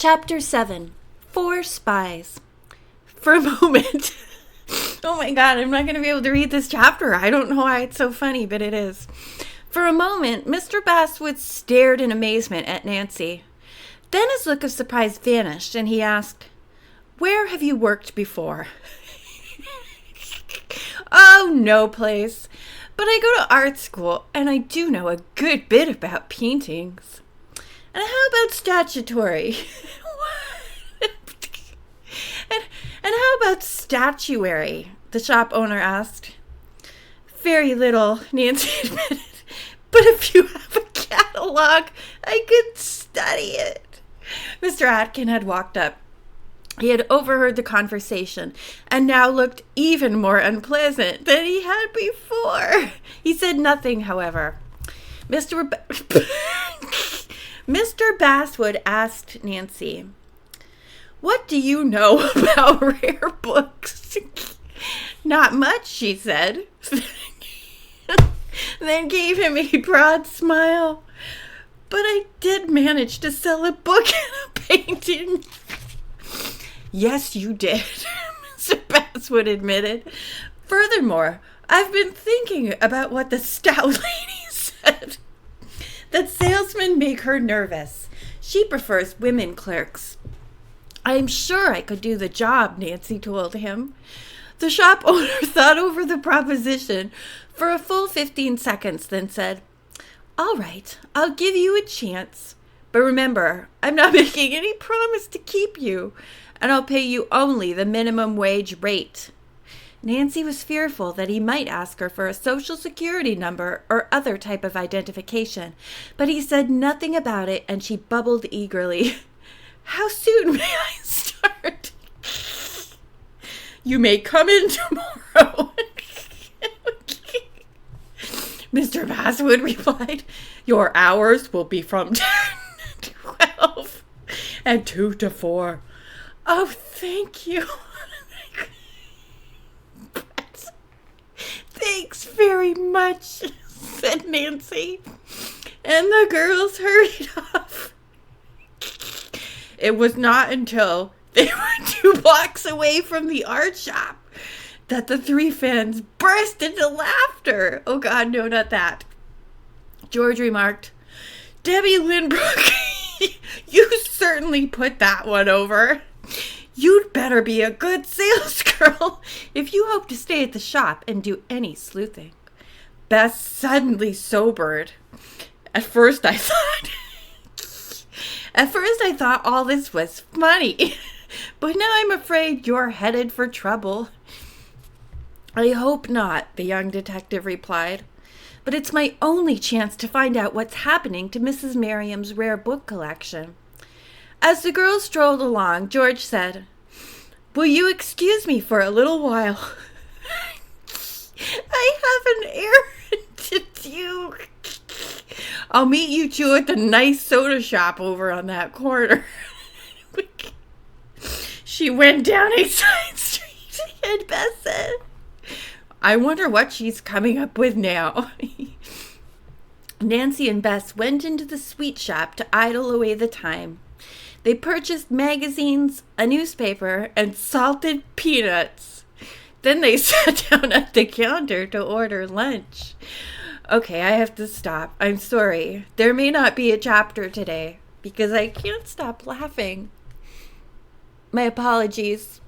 Chapter 7. 4 Spies. For a moment, oh my god, I'm not going to be able to read this chapter. I don't know why it's so funny, but it is. For a moment, Mr. Basswood stared in amazement at Nancy. Then his look of surprise vanished, and he asked, "Where have you worked before?" "Oh, no place. But I go to art school, and I do know a good bit about paintings." "And how about statutory?" And how about statuary?" the shop owner asked. "Very little," Nancy admitted. "But if you have a catalog, I could study it." Mr. Atkin had walked up. He had overheard the conversation and now looked even more unpleasant than he had before. He said nothing, however. Mr. Basswood asked Nancy, "What do you know about rare books?" "Not much," she said. Then gave him a broad smile. "But I did manage to sell a book and a painting." "Yes, you did," Mr. Basswood admitted. "Furthermore, I've been thinking about what the stout lady said. That salesmen make her nervous. She prefers women clerks." "I'm sure I could do the job," Nancy told him. The shop owner thought over the proposition for a full 15 seconds, then said, "All right, I'll give you a chance. But remember, I'm not making any promise to keep you, and I'll pay you only the minimum wage rate." Nancy was fearful that he might ask her for a social security number or other type of identification, but he said nothing about it, and she bubbled eagerly. "How soon may I start?" "You may come in tomorrow." Mr. Basswood replied, "Your hours will be from 10 to 12 and 2 to 4. "Oh, thank you." "Thanks very much," said Nancy, and the girls hurried off. It was not until they were 2 blocks away from the art shop that the 3 fans burst into laughter. "Oh God, no, not that." George remarked, "Debbie Lynbrook, you certainly put that one over. You'd better be a good salesgirl if you hope to stay at the shop and do any sleuthing." Bess suddenly sobered. At first I thought all this was funny, but now I'm afraid you're headed for trouble." "I hope not," the young detective replied. "But it's my only chance to find out what's happening to Mrs. Merriam's rare book collection." As the girls strolled along, George said, "Will you excuse me for a little while? I have an errand to do. I'll meet you 2 at the nice soda shop over on that corner." She went down a side street, and Beth said, "I wonder what she's coming up with now." Nancy and Bess went into the sweet shop to idle away the time. They purchased magazines, a newspaper, and salted peanuts. Then they sat down at the counter to order lunch. Okay, I have to stop. I'm sorry. There may not be a chapter today because I can't stop laughing. My apologies.